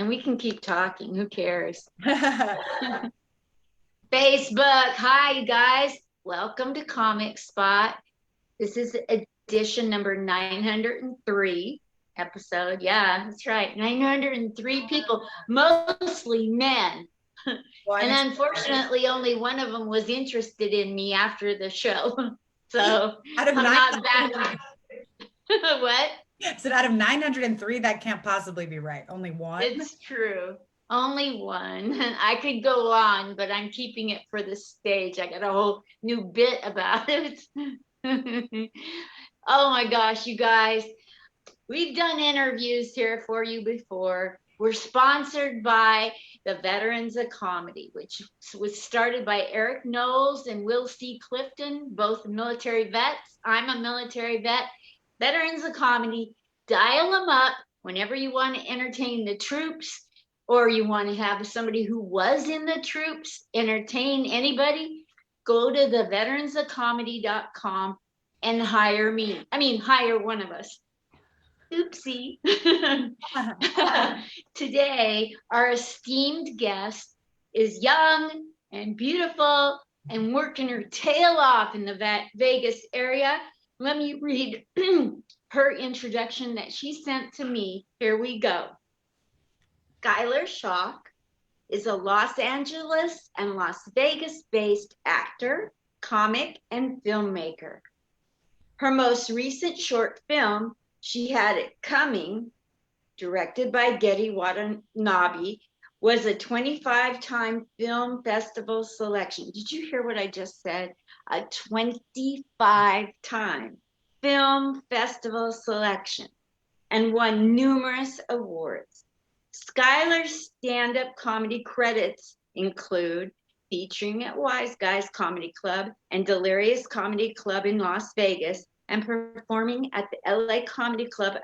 and we can keep talking. Who cares? Facebook. Hi, you guys. Welcome to Comic Spot. This is edition number 903 episode. Yeah, that's right. 903 people, mostly men. And unfortunately, only one of them was interested in me after the show. So I'm not back. What? So out of 903, that can't possibly be right. Only one? It's true. Only one. I could go on, but I'm keeping it for the stage. I got a whole new bit about it. Oh my gosh, you guys. We've done interviews here for you before. We're sponsored by the Veterans of Comedy, which was started by Eric Knowles and Will C. Clifton, both military vets. I'm a military vet. Veterans of Comedy, dial them up whenever you want to entertain the troops, or you want to have somebody who was in the troops entertain anybody. Go to the veteransofcomedy.com and hire me. I mean, hire one of us. Oopsie. Today, our esteemed guest is young and beautiful and working her tail off in the Vegas area. Let me read her introduction that she sent to me. Here we go. Skylar Schock is a Los Angeles and Las Vegas-based actor, comic, and filmmaker. Her most recent short film, She Had It Coming, directed by Geddy Watanabe, was a 25-time film festival selection. Did you hear what I just said? A 25-time film festival selection, and won numerous awards. Skylar's stand-up comedy credits include featuring at Wise Guys Comedy Club and Delirious Comedy Club in Las Vegas, and performing at the LA Comedy Club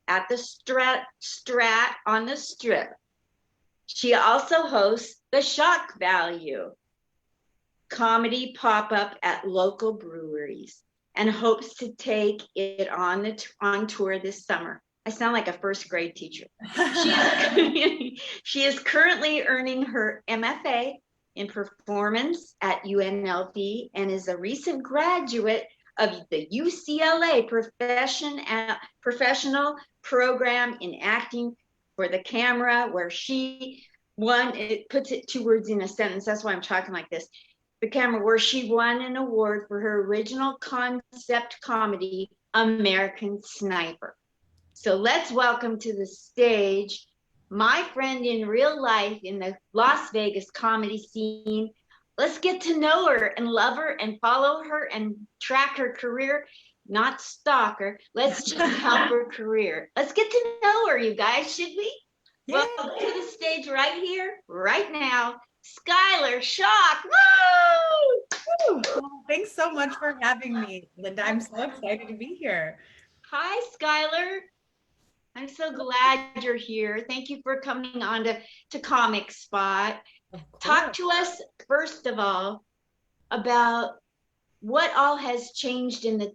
at the Strat on the Strip. She also hosts the Shock Value comedy pop-up at local breweries and hopes to take it on tour this summer. I sound like a first grade teacher. She is currently earning her MFA in performance at UNLV and is a recent graduate of the UCLA professional program in acting for the camera, where she won, it puts it two words in a sentence, that's why I'm talking like this, the camera, where she won an award for her original concept comedy, American Sniper. So let's welcome to the stage my friend in real life in the Las Vegas comedy scene. Let's get to know her and love her and follow her and track her career, not stalk her. Let's just help her career. Let's get to know her, you guys, should we? Yeah. Welcome to the stage right here, right now, Skylar Schock. Woo! Well, thanks so much for having me, Linda. I'm so excited to be here. Hi, Skylar. I'm so glad you're here. Thank you for coming on to Comic Spot. Talk to us, first of all, about what all has changed in the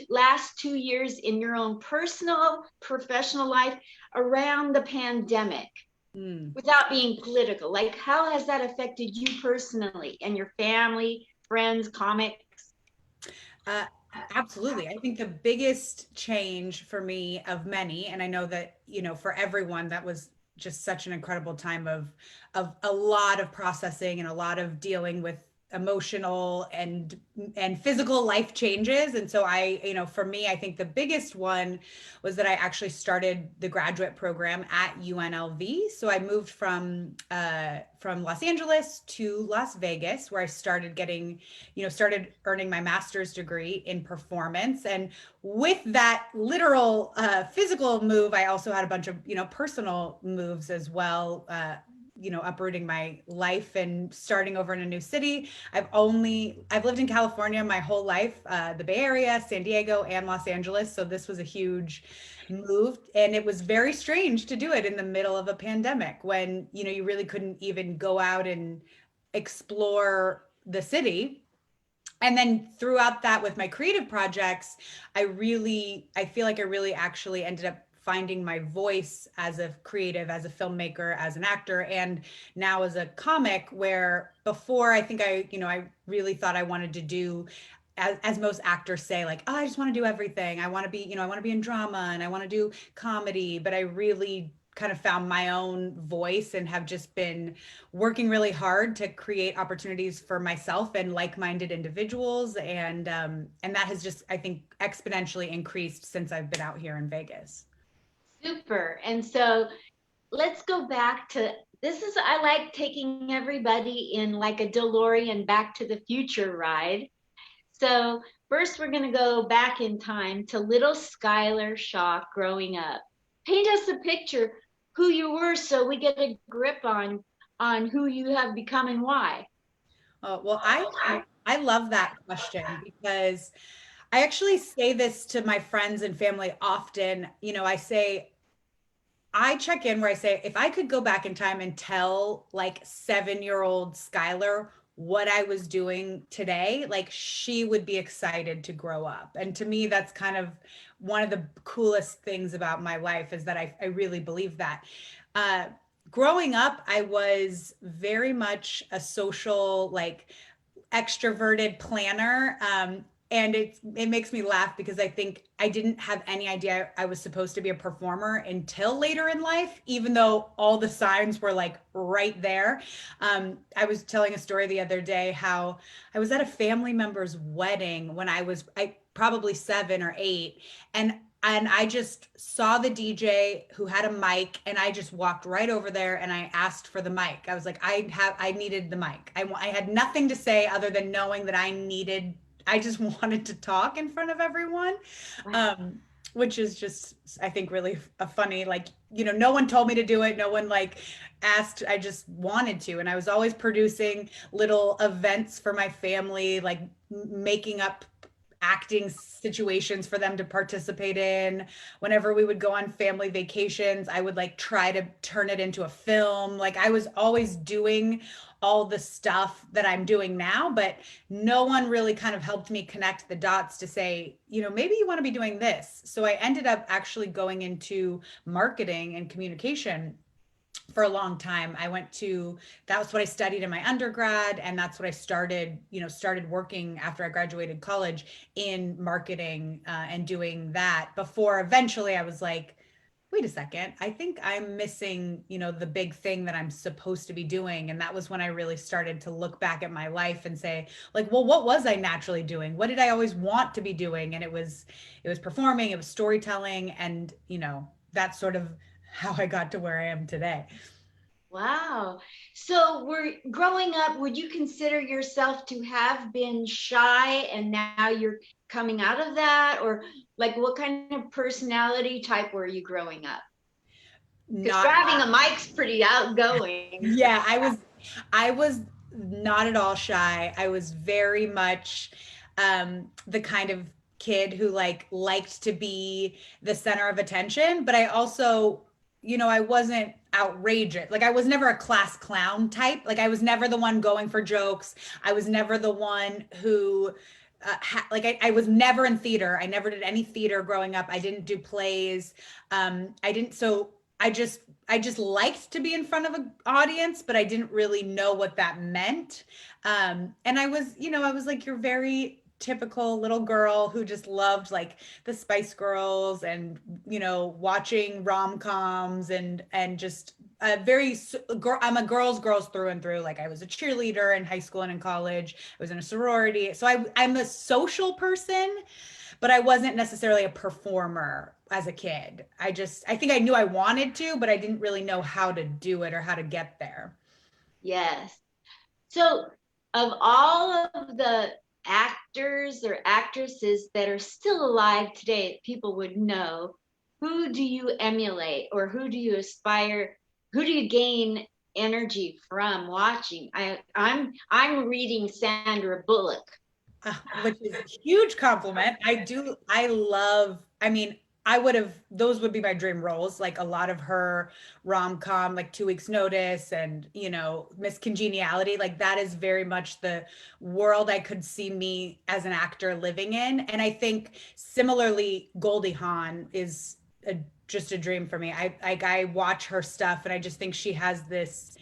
last 2 years in your own personal, professional life around the pandemic, without being political. Like, how has that affected you personally and your family, friends, comics? Absolutely. I think the biggest change for me of many, and I know that, for everyone, that was just such an incredible time of a lot of processing and a lot of dealing with emotional and physical life changes. And so for me, I think the biggest one was that I actually started the graduate program at UNLV. So I moved from Los Angeles to Las Vegas, where I started started earning my master's degree in performance. And with that literal physical move, I also had a bunch of, personal moves as well, uprooting my life and starting over in a new city. I've lived in California my whole life, the Bay Area, San Diego, and Los Angeles. So this was a huge move, and it was very strange to do it in the middle of a pandemic when, you really couldn't even go out and explore the city. And then throughout that, with my creative projects, I feel like I really actually ended up finding my voice as a creative, as a filmmaker, as an actor, and now as a comic, where before I think I really thought I wanted to do, as most actors say, like, oh, I just want to do everything. I want to be, I want to be in drama and I want to do comedy, but I really kind of found my own voice and have just been working really hard to create opportunities for myself and like-minded individuals, and that has just, I think, exponentially increased since I've been out here in Vegas. Super. And so let's go back to this. Is I like taking everybody in like a DeLorean Back to the Future ride. So first we're going to go back in time to little Skylar Shaw growing up. Paint us a picture who you were so we get a grip on who you have become and why. Oh, well, I love that question because I actually say this to my friends and family often. I say, I check in where I say, if I could go back in time and tell like 7-year-old Skylar what I was doing today, like she would be excited to grow up. And to me, that's kind of one of the coolest things about my life, is that I really believe that. Uh, Growing up, I was very much a social, like, extroverted planner. And it makes me laugh because I think I didn't have any idea I was supposed to be a performer until later in life, even though all the signs were like right there. I was telling a story the other day how I was at a family member's wedding when I probably 7 or 8, and I just saw the DJ who had a mic, and I just walked right over there and I asked for the mic. I was like, I needed the mic. I had nothing to say other than knowing that I just wanted to talk in front of everyone. Wow. Um, which is just, I think, really a funny, like, no one told me to do it. No one like asked, I just wanted to. And I was always producing little events for my family, like making up acting situations for them to participate in. Whenever we would go on family vacations, I would like try to turn it into a film. Like I was always doing all the stuff that I'm doing now, but no one really kind of helped me connect the dots to say, maybe you want to be doing this. So I ended up actually going into marketing and communication for a long time. That was what I studied in my undergrad. And that's what I started working after I graduated college in marketing, and doing that, before eventually I was like, wait a second, I think I'm missing, the big thing that I'm supposed to be doing. And that was when I really started to look back at my life and say, like, well, what was I naturally doing? What did I always want to be doing? And it was performing, it was storytelling, and, that's sort of how I got to where I am today. Wow. So we're growing up, would you consider yourself to have been shy and now you're coming out of that? Or like what kind of personality type were you growing up? Because Not grabbing a mic's pretty outgoing. Yeah, I was not at all shy. I was very much the kind of kid who like liked to be the center of attention, but I also, I wasn't outrageous. Like I was never a class clown type. Like I was never the one going for jokes. I was never the one who I was never in theater. I never did any theater growing up. I didn't do plays. I didn't. So I just liked to be in front of an audience, but I didn't really know what that meant. And I was like your very typical little girl who just loved like the Spice Girls and watching rom-coms, and just a very I'm a girls through and through. Like I was a cheerleader in high school and in college. I was in a sorority. So I'm a social person, but I wasn't necessarily a performer as a kid. I think I knew I wanted to, but I didn't really know how to do it or how to get there. Yes. So of all of the actors or actresses that are still alive today, that people would know, who do you emulate or who do you aspire, who do you gain energy from watching? I'm reading Sandra Bullock. Which is a huge compliment. I mean, those would be my dream roles, like a lot of her rom-com, like 2 Weeks Notice and, Miss Congeniality, like that is very much the world I could see me as an actor living in. And I think similarly, Goldie Hawn is a just a dream for me. I watch her stuff and I just think she has this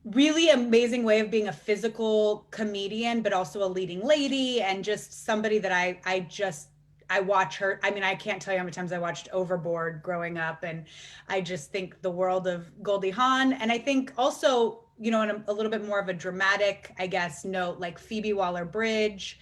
really amazing way of being a physical comedian, but also a leading lady and just somebody that I watch her. I mean, I can't tell you how many times I watched Overboard growing up, and I just think the world of Goldie Hawn. And I think also, you know, in a little bit more of a dramatic, I guess, note, like Phoebe Waller-Bridge,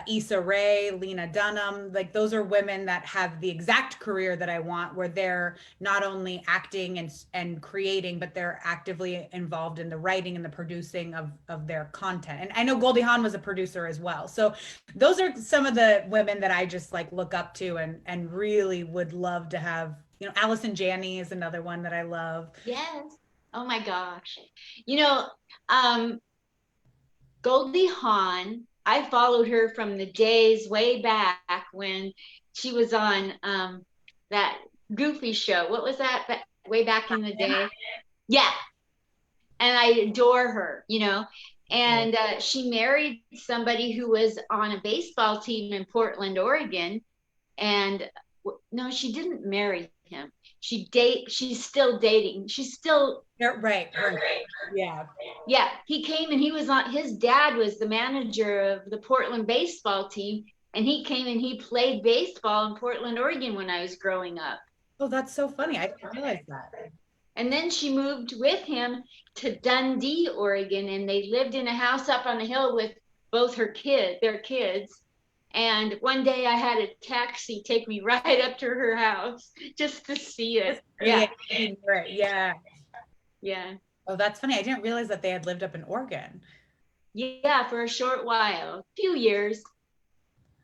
Issa Rae, Lena Dunham, like those are women that have the exact career that I want, where they're not only acting and creating, but they're actively involved in the writing and the producing of their content. And I know Goldie Hawn was a producer as well. So those are some of the women that I just like look up to and really would love to have. You know, Allison Janney is another one that I love. Yes. Oh my gosh. You know, um, Goldie Hawn, I followed her from the days way back when she was on that Goofy show. What was that? Way back in the day? Yeah. And I adore her, you know. And she married somebody who was on a baseball team in Portland, Oregon. And no, she didn't marry him. She's still dating. She's still Right. Yeah. Yeah, he came and he was on, his dad was the manager of the Portland baseball team, and he came and he played baseball in Portland, Oregon when I was growing up. Oh, that's so funny. I didn't realize that. And then she moved with him to Dundee, Oregon, and they lived in a house up on the hill with their kids. And one day I had a taxi take me right up to her house just to see it. Yeah. Yeah. Yeah. Oh, that's funny. I didn't realize that they had lived up in Oregon. Yeah, for a short while, a few years.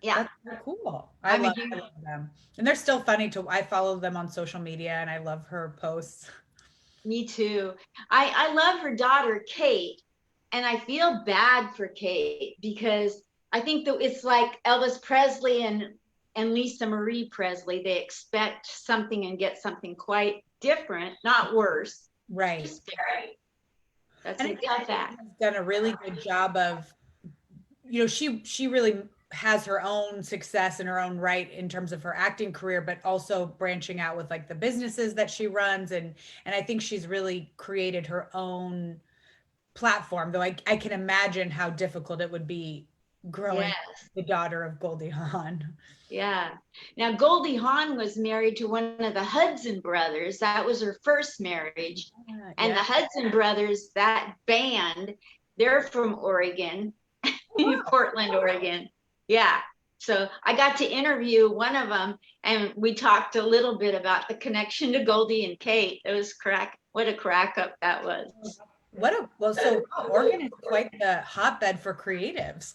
Yeah. That's so cool. I I'm a love, huge I love them. And they're still funny to, I follow them on social media and I love her posts. Me too. I love her daughter, Kate, and I feel bad for Kate because I think that it's like Elvis Presley and Lisa Marie Presley. They expect something and get something quite different, not worse. Right. Just different. That's And a I think tough she's act. done a really good job of, you know, she really has her own success in her own right in terms of her acting career, but also branching out with like the businesses that she runs. And I think she's really created her own platform, though I can imagine how difficult it would be growing Yes. the daughter of Goldie Hawn. Yeah. Now Goldie Hawn was married to one of the Hudson brothers. That was her first marriage. And Yeah. the Hudson brothers, that band, they're from Oregon, Wow. Portland, Oregon. Yeah. So I got to interview one of them and we talked a little bit about the connection to Goldie and Kate. It was what a crack up that was. So Oregon is quite the hotbed for creatives.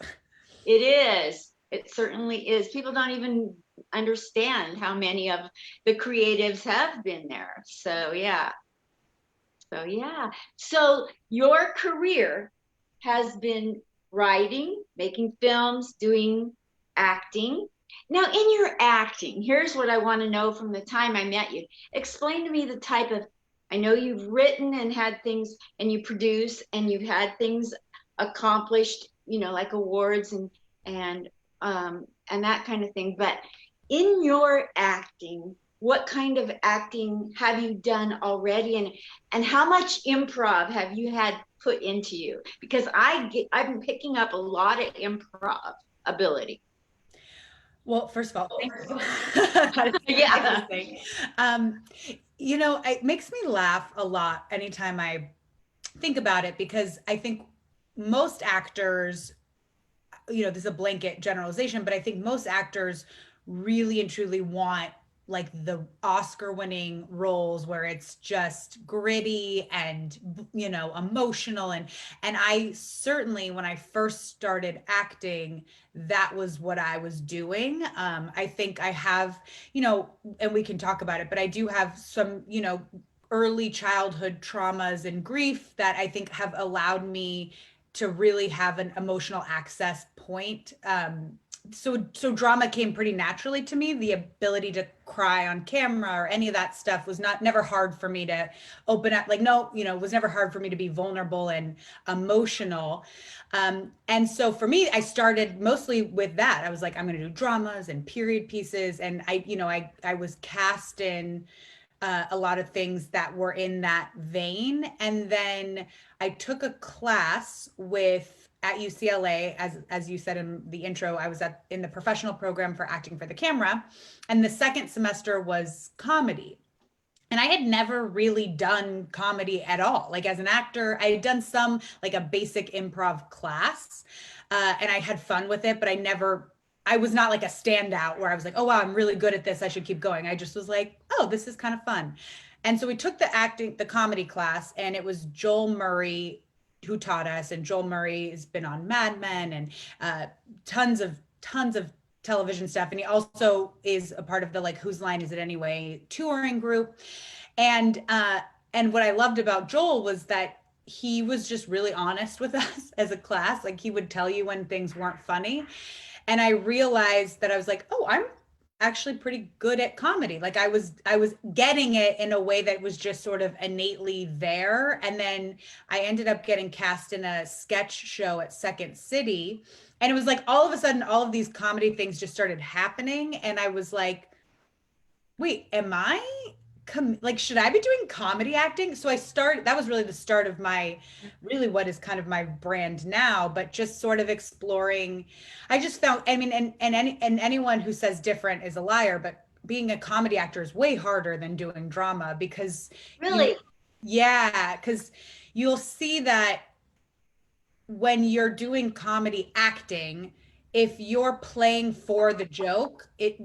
It is. It certainly is. People don't even understand how many of the creatives have been there. So yeah. So yeah. So your career has been writing, making films, doing acting. Now, in your acting, here's what I want to know from the time I met you. Explain to me the type of, I know you've written and had things, and you produce, and you've had things accomplished, you know, like awards and that kind of thing. But in your acting, what kind of acting have you done already, and how much improv have you had put into you? Because I've been picking up a lot of improv ability. Well, first of all, thank you. That is Yeah. interesting. Um, you know, it makes me laugh a lot anytime I think about it because I think most actors, you know, this is a blanket generalization, but I think most actors really and truly want like the Oscar winning roles where it's just gritty and, you know, emotional. And I certainly, when I first started acting, that was what I was doing. I think I have, you know, and we can talk about it, but I do have some, you know, early childhood traumas and grief that I think have allowed me to really have an emotional access point so drama came pretty naturally to me. The ability to cry on camera or any of that stuff was never hard for me to open up. Like, no, it was never hard for me to be vulnerable and emotional. And so for me, I started mostly with that. I was like, I'm going to do dramas and period pieces. And I was cast in a lot of things that were in that vein. And then I took a class at UCLA, as you said in the intro, I was in the professional program for acting for the camera, and the second semester was comedy. And I had never really done comedy at all. Like as an actor, I had done some like a basic improv class, and I had fun with it, but I was not like a standout where I was like, oh, wow, I'm really good at this, I should keep going. I just was like, oh, this is kind of fun. And so we took the comedy class, and it was Joel Murray who taught us. And Joel Murray has been on Mad Men and tons of television stuff. And he also is a part of the like Whose Line Is It Anyway touring group. And what I loved about Joel was that he was just really honest with us as a class. Like he would tell you when things weren't funny. And I realized that I was like, oh, I'm actually pretty good at comedy. Like I was getting it in a way that was just sort of innately there. And then I ended up getting cast in a sketch show at Second City. And it was like all of a sudden, all of these comedy things just started happening. And I was like, wait, am I like, should I be doing comedy acting? So that was really the start of really what is kind of my brand now, but just sort of exploring. I just found, I mean, and anyone who says different is a liar, but being a comedy actor is way harder than doing drama because Really? yeah, because you'll see that when you're doing comedy acting, if you're playing for the joke, it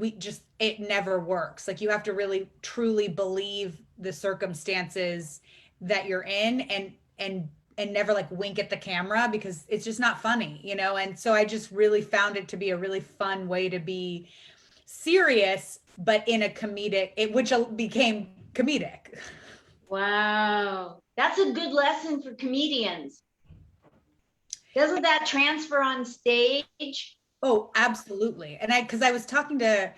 never works. Like you have to really truly believe the circumstances that you're in, and never like wink at the camera because it's just not funny. And so I just really found it to be a really fun way to be serious, but in a which became comedic. Wow. That's a good lesson for comedians. Doesn't that transfer on stage? Oh, absolutely. And because I was talking to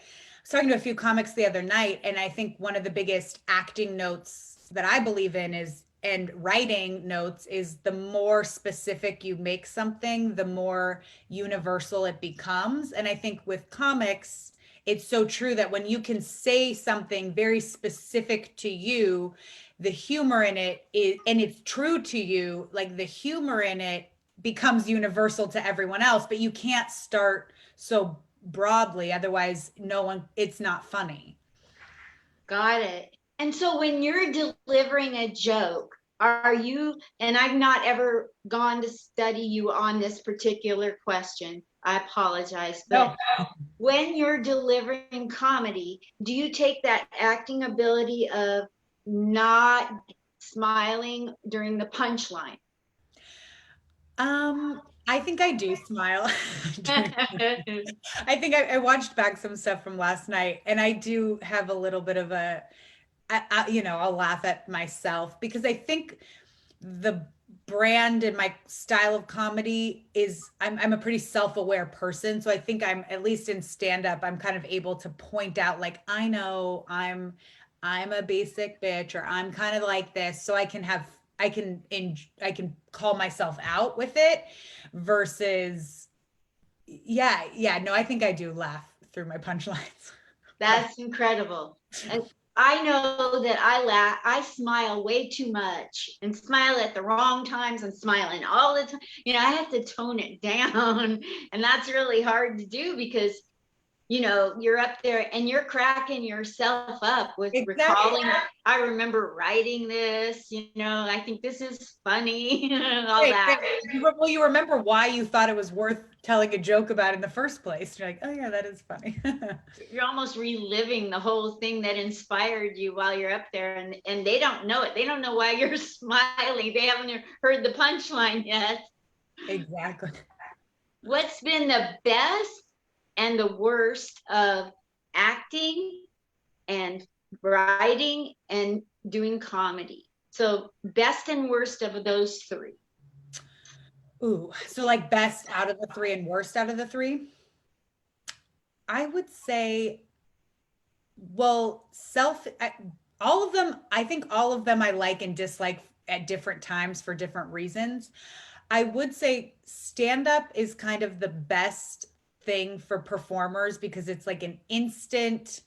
a few comics the other night, and I think one of the biggest acting notes that I believe in and writing notes is the more specific you make something, the more universal it becomes. And I think with comics, it's so true that when you can say something very specific to you, the humor in it is, and it's true to you, like the humor in it becomes universal to everyone else, but you can't start so broadly, otherwise it's not funny. Got it. And so when you're delivering a joke, and I've not ever gone to study you on this particular question, I apologize, but No. when you're delivering comedy, do you take that acting ability of not smiling during the punchline? I think I do smile. I think I watched back some stuff from last night, and I do have a little bit of I'll laugh at myself because I think the brand and my style of comedy is I'm a pretty self-aware person. So I think I'm, at least in stand-up, I'm kind of able to point out like, I know I'm a basic bitch, or I'm kind of like this. So I can call myself out with it versus, yeah, no, I think I do laugh through my punchlines. That's incredible. And I know that I smile way too much and smile at the wrong times and smiling all the time. I have to tone it down. And that's really hard to do because, you're up there and you're cracking yourself up with Exactly. recalling. I remember writing this, I think this is funny, all Right, that. right. Well, you remember why you thought it was worth telling a joke about in the first place. You're like, oh yeah, that is funny. You're almost reliving the whole thing that inspired you while you're up there, and they don't know it. They don't know why you're smiling. They haven't heard the punchline yet. Exactly. What's been the best and the worst of acting and writing and doing comedy? So best and worst of those three. Ooh, so like best out of the three and worst out of the three? I would say, well, all of them, I think all of them I like and dislike at different times for different reasons. I would say stand up is kind of the best thing for performers because it's like an instant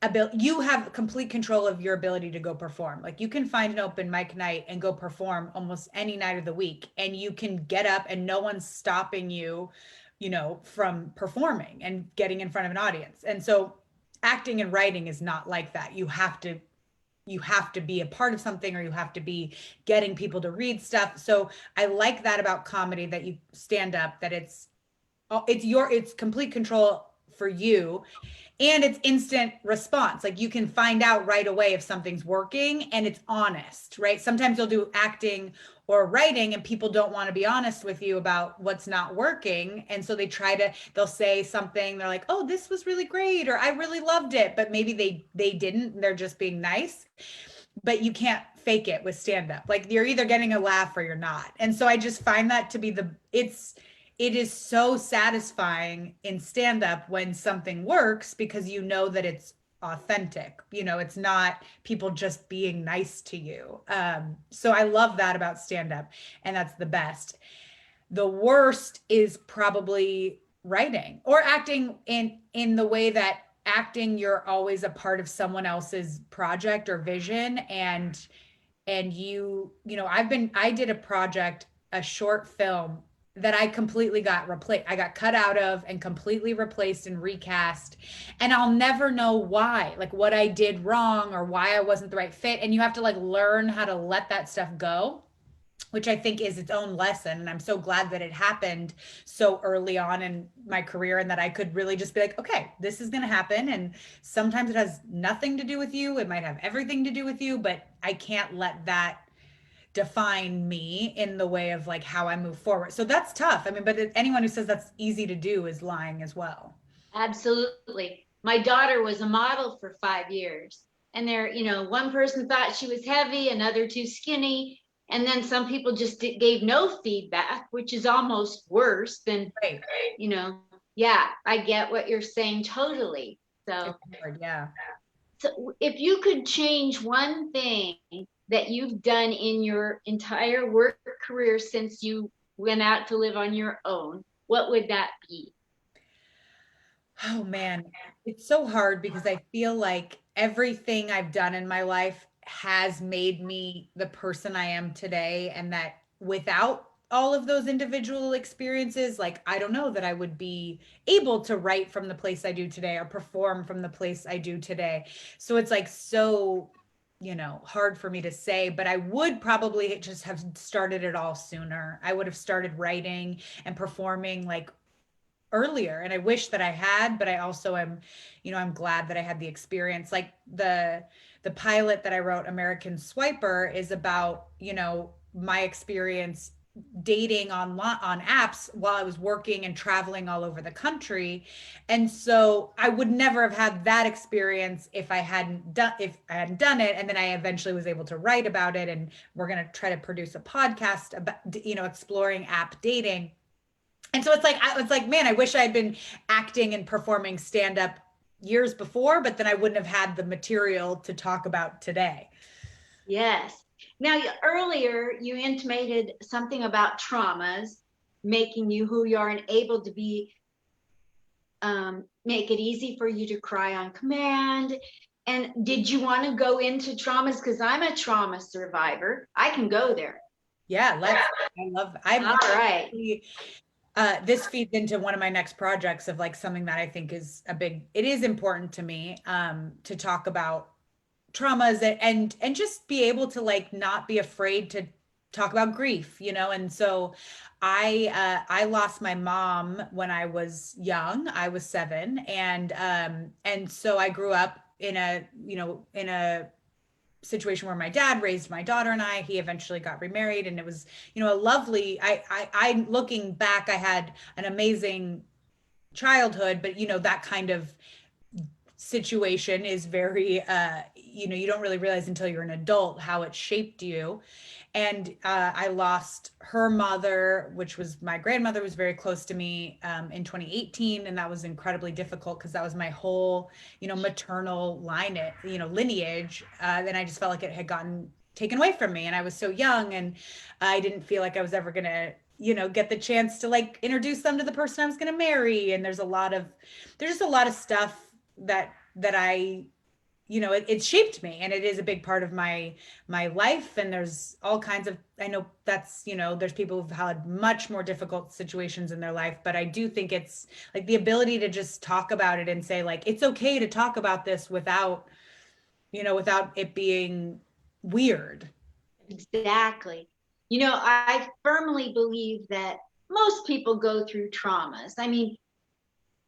ability. You have complete control of your ability to go perform. Like you can find an open mic night and go perform almost any night of the week, and you can get up and no one's stopping you, from performing and getting in front of an audience. And so acting and writing is not like that. You have to be a part of something, or you have to be getting people to read stuff. So I like that about comedy, that you stand up, that it's complete control for you, and it's instant response. Like you can find out right away if something's working, and it's honest, right? Sometimes you'll do acting or writing and people don't want to be honest with you about what's not working, and so they'll say something, they're like, oh, this was really great, or I really loved it, but maybe they didn't, they're just being nice. But you can't fake it with stand up. Like you're either getting a laugh or you're not. And so I just find that to be it is so satisfying in stand up when something works, because you know that it's authentic. It's not people just being nice to you. So I love that about stand up, and that's the best. The worst is probably writing or acting, in the way that acting, you're always a part of someone else's project or vision. And I did a project, a short film that I completely got replaced. I got cut out of and completely replaced and recast. And I'll never know why, like what I did wrong or why I wasn't the right fit. And you have to like learn how to let that stuff go, which I think is its own lesson. And I'm so glad that it happened so early on in my career, and that I could really just be like, okay, this is going to happen. And sometimes it has nothing to do with you. It might have everything to do with you, but I can't let that define me in the way of like how I move forward. So that's tough. I mean, but anyone who says that's easy to do is lying as well. Absolutely. My daughter was a model for 5 years. And one person thought she was heavy, another too skinny. And then some people just gave no feedback, which is almost worse than, Right. Yeah, I get what you're saying totally. So, Yeah. so if you could change one thing that you've done in your entire work career since you went out to live on your own, what would that be? Oh man, it's so hard because I feel like everything I've done in my life has made me the person I am today. And that without all of those individual experiences, like I don't know that I would be able to write from the place I do today or perform from the place I do today. So it's like so, hard for me to say, but I would probably just have started it all sooner. I would have started writing and performing like earlier, and I wish that I had, but I also am, I'm glad that I had the experience. Like the pilot that I wrote, American Swiper, is about, my experience dating on apps while I was working and traveling all over the country. And so I would never have had that experience if I hadn't done it. And then I eventually was able to write about it, and we're going to try to produce a podcast about, exploring app dating. And so it's like, man, I wish I had been acting and performing stand up years before, but then I wouldn't have had the material to talk about today. Yes. Now, earlier you intimated something about traumas making you who you are and able to be, make it easy for you to cry on command. And did you want to go into traumas? Because I'm a trauma survivor. I can go there. Yeah, I love, All right. This feeds into one of my next projects of like something that I think it is important to me, to talk about traumas, and just be able to like not be afraid to talk about grief, and so I lost my mom when I was young. I was 7, and so I grew up in a situation where my dad raised my daughter and I. He eventually got remarried, and it was, a lovely, I looking back, I had an amazing childhood, but that kind of situation is very, you don't really realize until you're an adult how it shaped you. And I lost her mother, which was my grandmother, was very close to me, in 2018, and that was incredibly difficult because that was my whole, maternal lineage. Then I just felt like it had gotten taken away from me, and I was so young, and I didn't feel like I was ever gonna, get the chance to like introduce them to the person I was gonna marry. And there's just a lot of stuff that I, it shaped me, and it is a big part of my life. And there's all kinds of, I know that's, there's people who've had much more difficult situations in their life, but I do think it's like the ability to just talk about it and say like it's okay to talk about this without it being weird. Exactly. I firmly believe that most people go through traumas. I mean,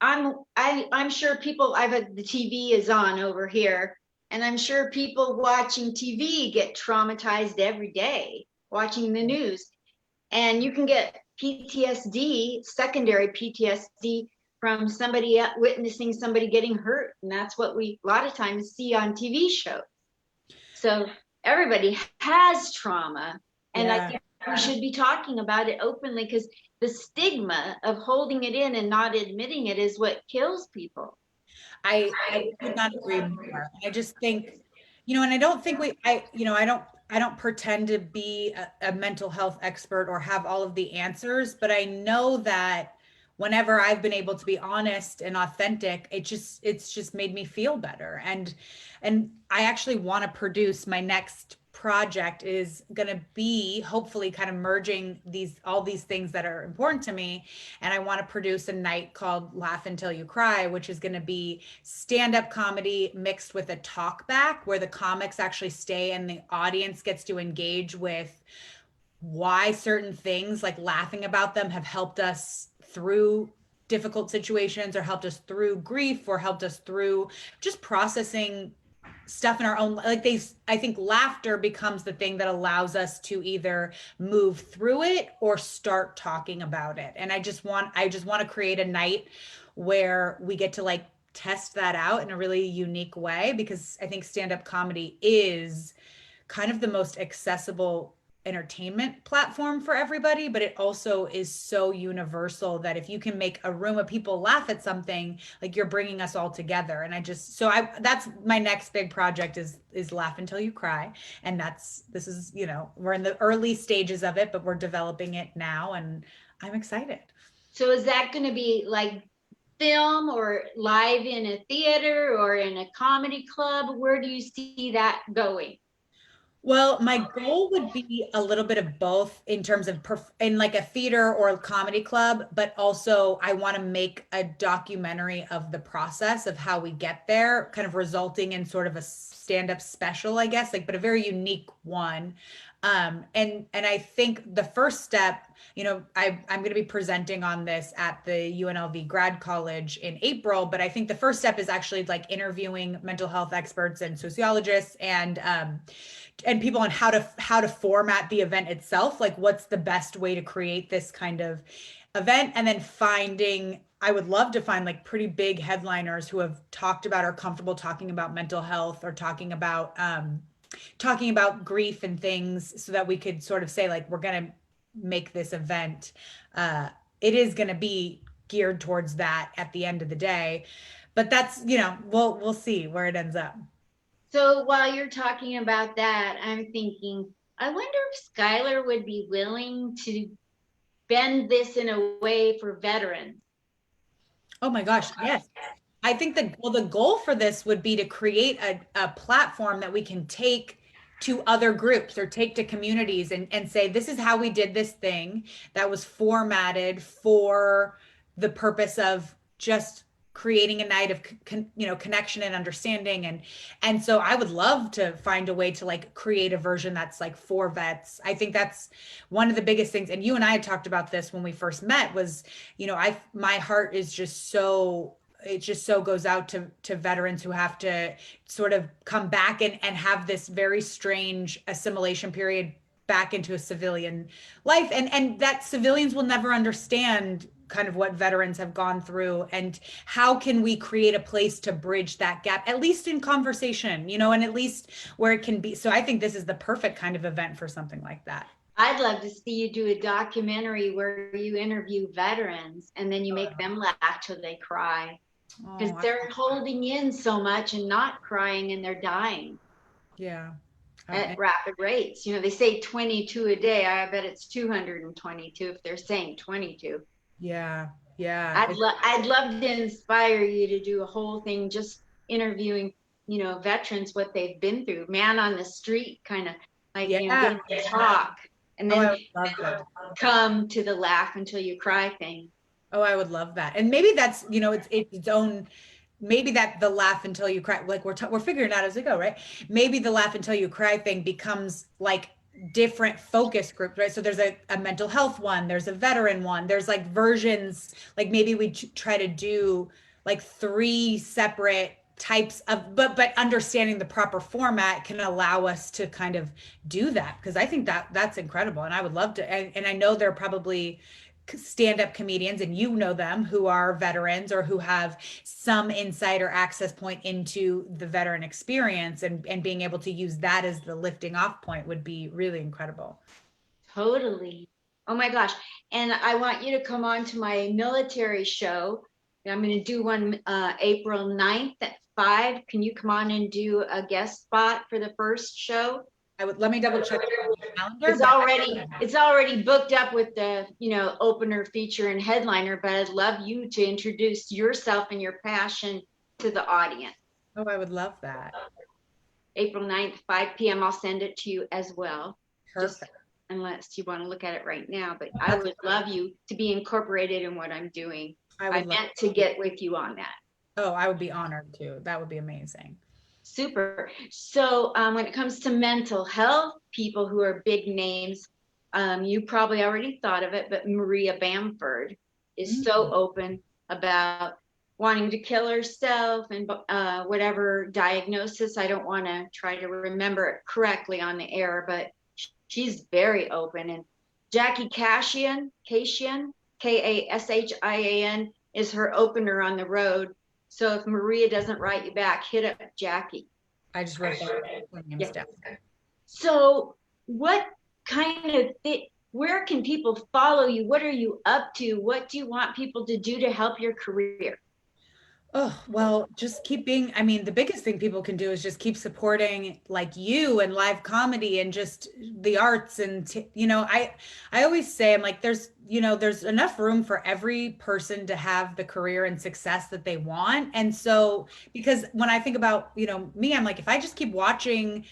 I'm sure people, the TV is on over here, and I'm sure people watching TV get traumatized every day watching the news. And you can get PTSD, secondary PTSD, from somebody witnessing somebody getting hurt. And that's what we a lot of times see on TV shows. So everybody has trauma. And I think we should be talking about it openly, because the stigma of holding it in and not admitting it is what kills people. I could not agree more. I just think, and I don't think I don't pretend to be a mental health expert or have all of the answers, but I know that whenever I've been able to be honest and authentic, it's just made me feel better. And I actually want to produce my next project is going to be hopefully kind of merging all these things that are important to me. And I want to produce a night called Laugh Until You Cry, which is going to be stand-up comedy mixed with a talk back, where the comics actually stay and the audience gets to engage with why certain things, like laughing about them, have helped us through difficult situations, or helped us through grief, or helped us through just processing stuff in our own, like I think laughter becomes the thing that allows us to either move through it or start talking about it. And I just want to create a night where we get to like test that out in a really unique way, because I think stand-up comedy is kind of the most accessible entertainment platform for everybody, but it also is so universal that if you can make a room of people laugh at something, like you're bringing us all together. And that's my next big project is Laugh Until You Cry. And this is, we're in the early stages of it, but we're developing it now, and I'm excited. So is that going to be like film or live in a theater or in a comedy club? Where do you see that going? Well, my goal would be a little bit of both in terms of in like a theater or a comedy club, but also I want to make a documentary of the process of how we get there, kind of resulting in sort of a stand-up special, I guess, like, but a very unique one. And I think the first step, I'm going to be presenting on this at the UNLV grad college in April, but I think the first step is actually like interviewing mental health experts and sociologists and people on how to format the event itself, like what's the best way to create this kind of event. And then I would love to find like pretty big headliners who have talked about, or comfortable talking about mental health, or talking about grief and things, so that we could sort of say like, we're going to make this event, it is going to be geared towards that at the end of the day. But that's, we'll see where it ends up. So while you're talking about that, I'm thinking, I wonder if Skylar would be willing to bend this in a way for veterans. Oh my gosh, yes. I think the goal for this would be to create a platform that we can take to other groups, or take to communities, and say, this is how we did this thing that was formatted for the purpose of just creating a night of connection and understanding. And so I would love to find a way to like create a version that's like for vets. I think that's one of the biggest things, and you and I had talked about this when we first met, was my heart is just so, it just so goes out to veterans who have to sort of come back and have this very strange assimilation period back into a civilian life, and that civilians will never understand kind of what veterans have gone through, and how can we create a place to bridge that gap, at least in conversation, you know, and at least where it can be. So I think this is the perfect kind of event for something like that. I'd love to see you do a documentary where you interview veterans and then you make them laugh till they cry, because Oh, they're holding in so much and not crying, and they're dying yeah. at rapid rates. You know, they say 22 a day. I bet it's 222 if they're saying 22. Yeah. Yeah. I'd love to inspire you to do a whole thing just interviewing, you know, veterans, what they've been through, man on the street, kind of like, you know, Yeah. getting to talk, and Oh, I then would love that. come to the laugh until you cry thing. Oh, I would love that. And maybe that's, you know, it's its own, maybe that the laugh until you cry, like we're figuring it out as we go, right? Maybe the laugh until you cry thing becomes like different focus groups, right? So there's a mental health one, there's a veteran one, there's like versions, like maybe we try to do like three separate types of, but understanding the proper format can allow us to kind of do that, because I think that that's incredible, and I would love to, and I know there are probably stand-up comedians, and you know them, who are veterans or who have some insight or access point into the veteran experience, and being able to use that as the lifting off point would be really incredible. Totally. Oh my gosh. And I want you to come on to my military show. I'm going to do one April 9th at 5. Can you come on and do a guest spot for the first show? I would, let me double check the calendar, It's but already booked up with the, you know, opener, feature, and headliner, but I'd love you to introduce yourself and your passion to the audience. oh, I would love that. April 9th, 5 p.m. I'll send it to you as well. Just Perfect. unless you want to look at it right now, but I would love you to be incorporated in what I'm doing. I I would love, meant to get with you on that. oh, I would be honored to. That would be amazing. Super. So when it comes to mental health, people who are big names, you probably already thought of it, but Maria Bamford is so Mm. open about wanting to kill herself and whatever diagnosis. I don't want to try to remember it correctly on the air, but she's very open. And Jackie Kashian, Kashian, is her opener on the road. So if Maria doesn't write you back, hit up Jackie. I just wrote that names Yeah. down. So what kind of where can people follow you? What are you up to? What do you want people to do to help your career? Oh, well, just keep being, I mean, the biggest thing people can do is just keep supporting like you and live comedy and just the arts, and you know, I always say, I'm like, there's, you know, there's enough room for every person to have the career and success that they want. And so, because when I think about, you know, me, I'm like, if I just keep watching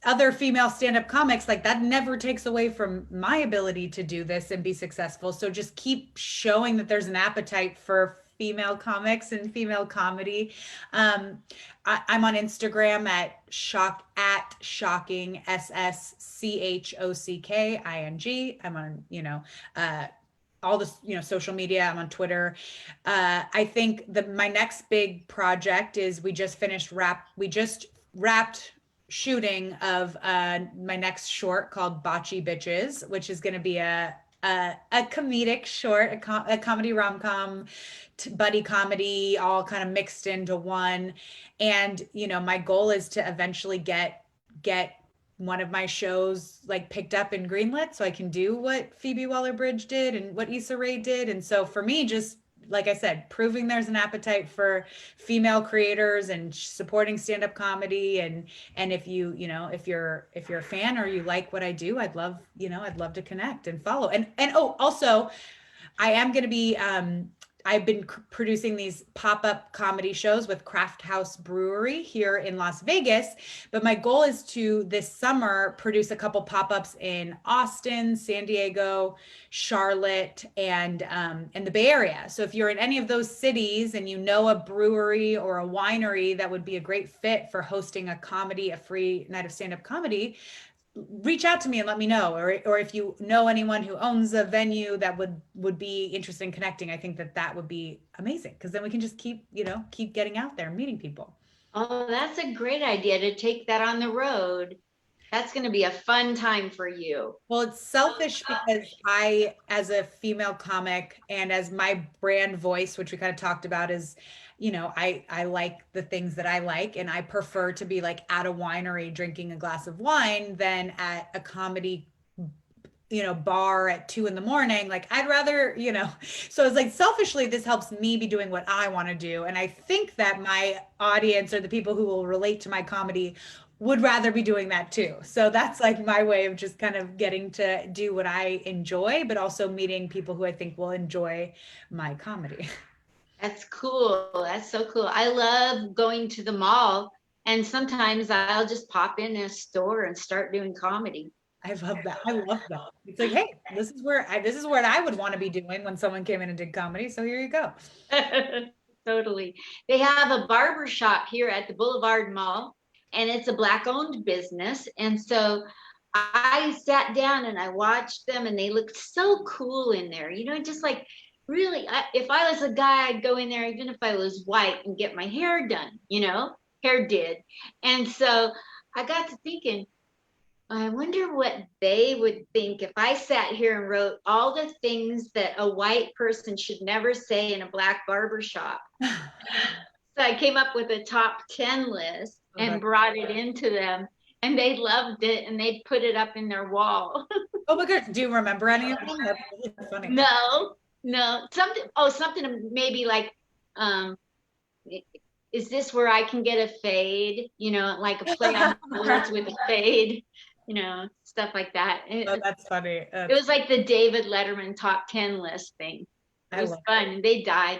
other female stand-up comics, like that never takes away from my ability to do this and be successful. So just keep showing that there's an appetite for female comics and female comedy. I'm on Instagram at shocking SSCHOCKING. I'm on, you know, all this, you know, social media. I'm on Twitter. I think my next big project is we just wrapped shooting of my next short called Bocce Bitches, which is going to be a comedic short, a comedy rom-com, buddy comedy, all kind of mixed into one. And you know, my goal is to eventually get one of my shows like picked up and greenlit, so I can do what Phoebe Waller-Bridge did and what Issa Rae did. And so for me, just like I said, proving there's an appetite for female creators and supporting stand-up comedy. And if you know, if you're a fan or you like what I do, I'd love, you know, I'd love to connect and follow. And oh, also, I am going to be I've been producing these pop-up comedy shows with Craft House Brewery here in Las Vegas, but my goal is to this summer produce a couple pop-ups in Austin, San Diego, Charlotte, and the Bay Area. So if you're in any of those cities and you know a brewery or a winery that would be a great fit for hosting a free night of stand-up comedy, reach out to me and let me know. Or if you know anyone who owns a venue that would be interested in connecting, I think that would be amazing, because then we can just keep, you know, keep getting out there and meeting people. Oh, that's a great idea to take that on the road. That's going to be a fun time for you. Well, it's selfish because I, as a female comic and as my brand voice, which we kind of talked about, is, I like the things that I like, and I prefer to be like at a winery drinking a glass of wine than at a comedy bar at 2 a.m. Like I'd rather, so it's like selfishly, this helps me be doing what I want to do. And I think that my audience or the people who will relate to my comedy would rather be doing that too. So that's like my way of just kind of getting to do what I enjoy, but also meeting people who I think will enjoy my comedy. That's cool. That's so cool. I love going to the mall, and sometimes I'll just pop in a store and start doing comedy. I love that. I love that. It's like, hey, this is what I would want to be doing when someone came in and did comedy. So here you go. Totally. They have a barber shop here at the Boulevard Mall, and it's a Black owned business. And so I sat down and I watched them, and they looked so cool in there. Just like really, if I was a guy, I'd go in there, even if I was white, and get my hair done, hair did. And so I got to thinking, I wonder what they would think if I sat here and wrote all the things that a white person should never say in a Black barber shop. So I came up with a top 10 list and brought it into them, and they loved it, and they put it up in their wall. Oh my gosh, do you remember any of them? That's really funny. No. Something maybe like, is this where I can get a fade? Like a play on words with a fade. Stuff like that. That's funny. It was like the David Letterman top 10 list thing. It was fun. They died.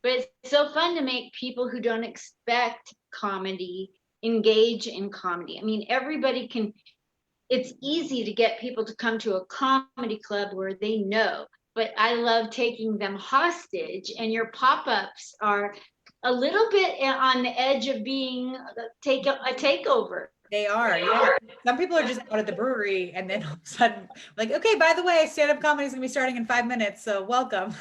But it's so fun to make people who don't expect comedy engage in comedy. I mean, it's easy to get people to come to a comedy club where they know, but I love taking them hostage, and your pop-ups are a little bit on the edge of being a takeover. They are, yeah. Some people are just out at the brewery, and then all of a sudden, like, okay, by the way, stand-up comedy is gonna be starting in 5 minutes, so welcome.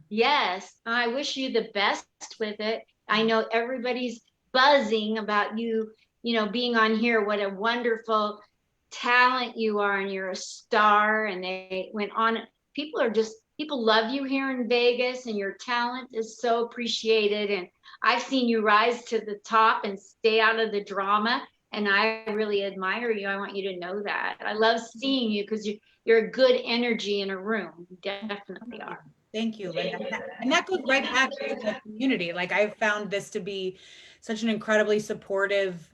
Yes, I wish you the best with it. I know everybody's buzzing about you, being on here. What a wonderful talent you are, and you're a star. And they went on. People love you here in Vegas, and your talent is so appreciated. And I've seen you rise to the top and stay out of the drama. And I really admire you. I want you to know that. I love seeing you because you're a good energy in a room. You definitely are. Thank you, Linda. And that goes right back to the community. Like, I've found this to be such an incredibly supportive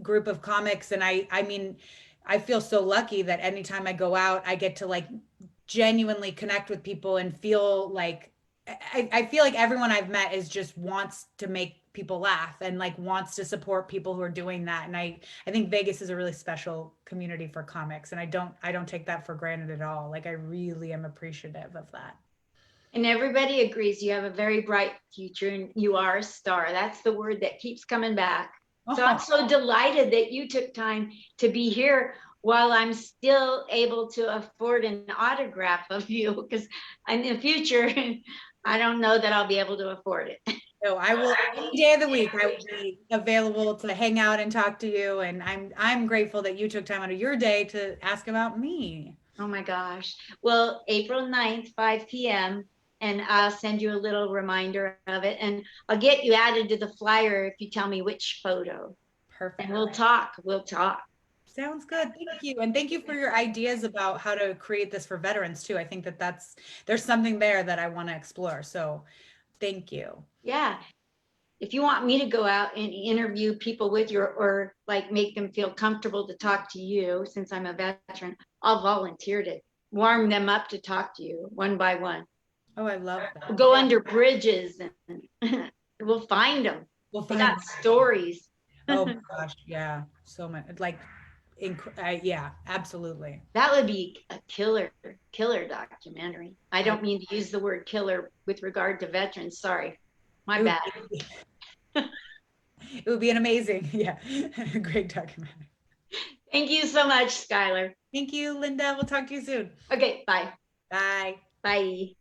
group of comics. And I mean, I feel so lucky that anytime I go out, I get to like genuinely connect with people and feel like, I feel like everyone I've met is just wants to make people laugh and like wants to support people who are doing that. And I think Vegas is a really special community for comics, and I don't take that for granted at all. Like, I really am appreciative of that. And everybody agrees you have a very bright future, and you are a star. That's the word that keeps coming back. So I'm so delighted that you took time to be here while I'm still able to afford an autograph of you, because in the future, I don't know that I'll be able to afford it. So I will, any day of the week, I will be available to hang out and talk to you. And I'm grateful that you took time out of your day to ask about me. Oh my gosh. Well, April 9th, 5 p.m. And I'll send you a little reminder of it. And I'll get you added to the flyer if you tell me which photo. Perfect. And we'll talk. Sounds good. Thank you. And thank you for your ideas about how to create this for veterans too. I think there's something there that I want to explore. So thank you. Yeah. If you want me to go out and interview people with you, or like make them feel comfortable to talk to you, since I'm a veteran, I'll volunteer to warm them up to talk to you one by one. Oh, I love that. We'll go under bridges and we'll find them. They got stories. Oh my gosh. Yeah. So much. Like, yeah, absolutely. That would be a killer documentary. I don't mean to use the word killer with regard to veterans. Sorry. My bad. It would be an amazing, yeah, great documentary. Thank you so much, Skylar. Thank you, Linda. We'll talk to you soon. Okay, bye. Bye. Bye.